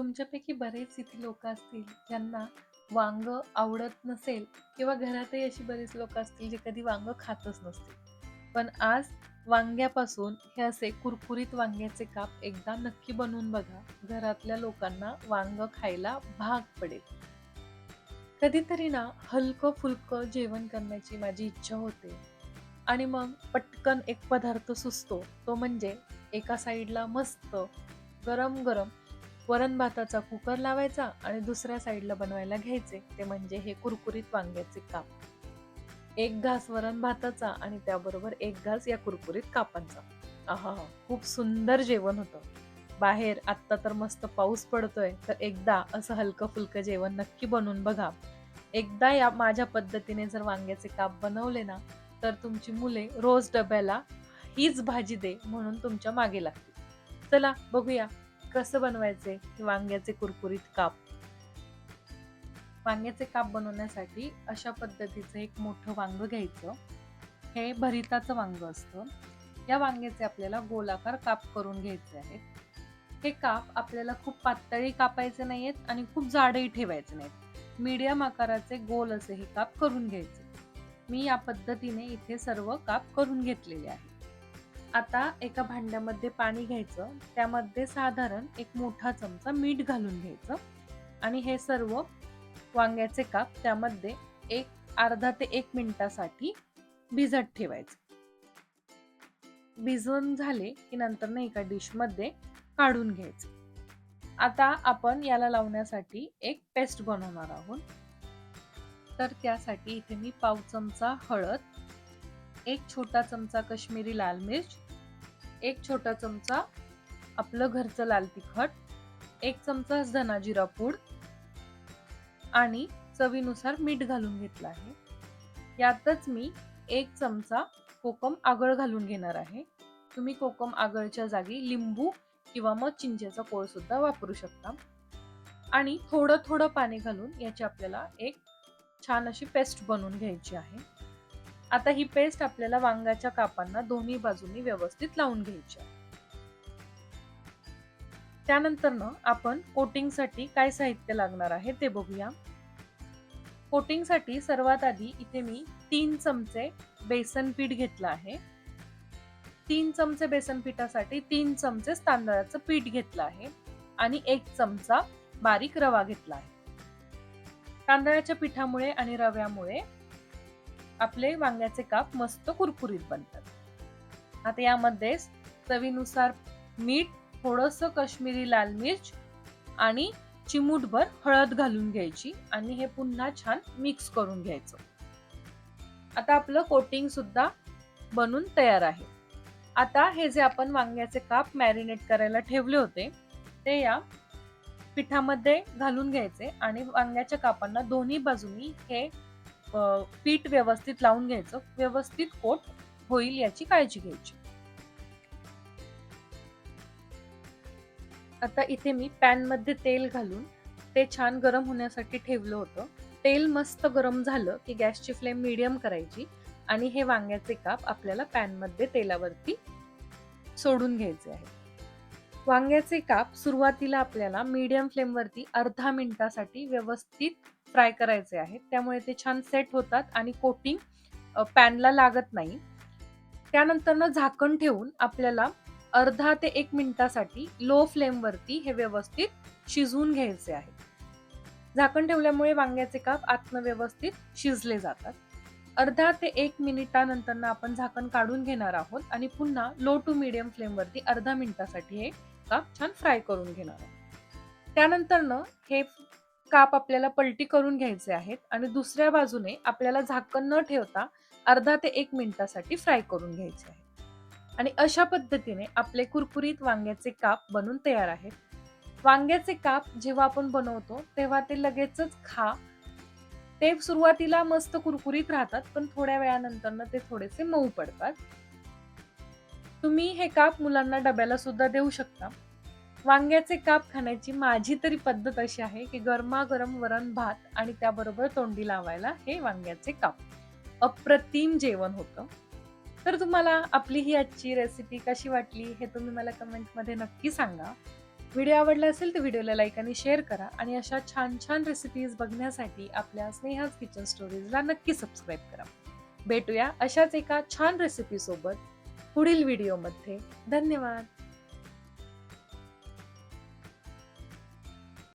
तुमच्यापैकी बरेच इथे लोक असतील ज्यांना वांग आवडत नसेल किंवा घरातही अशी बरीच लोक असतील जे कधी वांग खातच नसतील. पण आज वांग्यापासून हे असे कुरकुरीत वांग्याचे काप एकदा नक्की बनवून बघा. घरातल्या लोकांना वांग खायला भाग पडेल. कधीतरी ना हलकं फुलकं जेवण करण्याची माझी इच्छा होते आणि मग पटकन एक पदार्थ सुचतो, तो म्हणजे एका साईडला मस्त गरम गरम वरण भाताचा कुकर लावायचा आणि दुसऱ्या साईडला बनवायला घ्यायचे ते म्हणजे हे कुरकुरीत वांग्याचे काप. एक घास वरण भाताचा आणि त्याबरोबर एक घास या कुरकुरीत कापांचा. आहा, खूप सुंदर जेवण होतं. बाहेर आत्ता तर मस्त पाऊस पडतोय, तर एकदा असं हलकं फुलकं जेवण नक्की बनवून बघा. एकदा या माझ्या पद्धतीने जर वांग्याचे काप बनवले ना, तर तुमची मुले रोज डब्याला हीच भाजी दे म्हणून तुमच्या मागे लागतील. चला बघूया कसं बनवायचे हे वांग्याचे कुरकुरीत काप. वांग्याचे काप बनवण्यासाठी अशा पद्धतीचं एक मोठं वांग घ्यायचं. हे भरिताचं वांग असतं. या वांग्याचे आपल्याला गोलाकार काप करून घ्यायचे आहेत. हे काप आपल्याला खूप पातळही कापायचे नाहीयेत आणि खूप जाडही ठेवायचे नाहीत. मीडियम आकाराचे गोल असे हे काप करून घ्यायचे. मी या पद्धतीने इथे सर्व काप करून घेतलेले आहे. आता एका भांड्यामध्ये पाणी घ्यायचं. त्यामध्ये साधारण एक मोठा चमचा मीठ घालून घ्यायचं आणि हे सर्व वांग्याचे काप त्यामध्ये एक अर्धा ते 1 मिनिटासाठी भिजत ठेवायचे. भिजवून झाले की नंतर एका डिशमध्ये काढून घ्यायचे. आता आपण याला लावण्यासाठी एक पेस्ट बनवणार आहोत. तर त्यासाठी इथे मी पाव चमचा हळद, एक छोटा चमचा काश्मीरी लाल मिर्च, एक छोटा चमचा आपलं घरचं लाल तिखट, एक चमचा धना जिरा पूड आणि चवीनुसार मीठ घालून घेतलं आहे. यातच मी एक चमचा कोकम आगळ घालून घेणार आहे. तुम्ही कोकम आगळच्या जागी लिंबू किंवा मग चिंचेचा कोळ सुद्धा वापरू शकता. आणि थोडं थोडं पाणी घालून याची आपल्याला एक छान अशी पेस्ट बनवून घ्यायची आहे. आता ही पेस्ट आपल्याला वांग्याच्या कापांना दोन्ही बाजूनी व्यवस्थित लावून घ्यायची आहे. त्यानंतर आपण कोटिंगसाठी काय साहित्य लागणार आहे ते बघूया. कोटिंगसाठी सर्वात आधी इथे मी 3 चमचे बेसन पीठ घेतलं आहे. 3 चमचे बेसन पिठासाठी 3 चमचे तांदळाचं पीठ घेतलं आहे आणि 1 चमचा बारीक रवा घेतला आहे. तांदळाच्या पिठामुळे आणि रव्यामुळे आपले वांग्याचे काप मस्त कुरकुरीत बनतात. आता यामध्ये चवीनुसार मीठ, थोडंसं काश्मीरी लाल मिर्च आणि चिमूटभर हळद घालून घ्यायची आणि हे पुन्हा छान मिक्स करून घ्यायचं. आता आपलं कोटिंग सुद्धा बनून तयार आहे. आता हे जे आपण वांग्याचे काप मॅरिनेट करायला ठेवले होते ते या पिठामध्ये घालून घ्यायचे आणि वांग्याच्या कापांना दोन्ही बाजूनी हे पीठ व्यवस्थित लावून घ्यायचं. व्यवस्थित कोट होईल याची काळजी घ्यायची. आता इथे मी पॅन मध्ये तेल घालून ते छान गरम होण्यासाठी ठेवलं होतं. तेल मस्त गरम झालं की गॅसची फ्लेम मीडियम करायची आणि हे वांग्याचे काप आपल्याला पॅन मध्ये तेलावरती सोडून घ्यायचे आहे. वांग्याचे काप सुरुवातीला आपल्याला मीडियम फ्लेम वरती अर्धा मिनिटासाठी व्यवस्थित फ्राय करायचे आहेत. त्यामुळे ते छान सेट होतात आणि कोटिंग पॅनला लागत नाही. त्यानंतर झाकण ठेवून आपल्याला अर्धा ते 1 मिनिटासाठी लो फ्लेम वरती हे व्यवस्थित शिजवून घ्यायचे आहे. झाकण ठेवल्यामुळे वांग्याचे काप आतनं व्यवस्थित शिजले जातात. अर्धा ते 1 मिनिटानंतर आपण झाकण काढून घेणार आहोत आणि पुन्हा लो टू मीडियम फ्लेम वरती अर्धा मिनिटासाठी हे काप छान फ्राय करून घेणार आहोत. त्यानंतर हे काप आपल्याला पलटी करून घ्यायचे आहेत आणि दुसऱ्या बाजूने आपल्याला झाकण न ठेवता अर्धा ते 1 मिनिटासाठी फ्राय करून घ्यायचे आहे. आणि अशा पद्धतीने आपले कुरकुरीत वांग्याचे काप बनून तयार आहेत. वांग्याचे काप जेव्हा आपण बनवतो तेव्हा ते लगेचच खा. ते सुरुवातीला मस्त कुरकुरीत राहतात पण थोड्या वेळानंतर ते थोडेसे मऊ पडतात. तुम्ही हे काप मुलांना डब्याला सुद्धा देऊ शकता. वांग्याचे काप खाण्याची माझी तरी पद्धत अशी आहे की गरमागरम वरण भात आणि त्याबरोबर तोंडी लावायला हे वांग्याचे काप. अप्रतिम जेवण होतं. तर तुम्हाला आपली ही आजची रेसिपी कशी वाटली हे तुम्ही मला कमेंटमध्ये नक्की सांगा. व्हिडिओ आवडला असेल तर व्हिडिओला लाईक आणि शेअर करा आणि अशा छान छान रेसिपीज बघण्यासाठी आपल्या स्नेहाज किचन स्टोरीजला नक्की सबस्क्राईब करा. भेटूया अशाच एका छान रेसिपी सोबत पुढील व्हिडिओमध्ये. धन्यवाद.